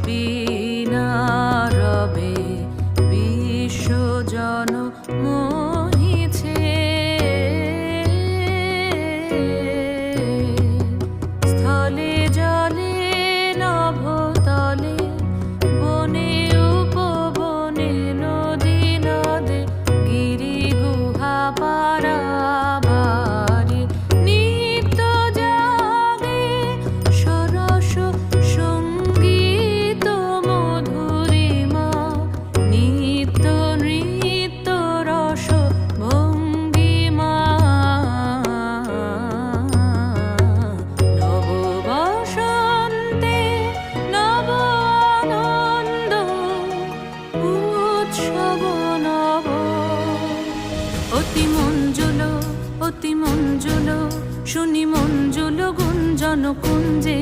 বিনা রবে বিশ্বজন মোহিছে। স্থলে জলে নভতলে বনে উপবনে নদী নদে গিরি গুহা পারাবারে নিত্য জাগে সরস সঙ্গীত মধুরিমা নিত্য নৃত্য রস ভঙ্গিমা। নব বসন্তে নব আনন্দ উৎসব নব। অতি মঞ্জুল শুনি মঞ্জুল গুঞ্জন কুঞ্জে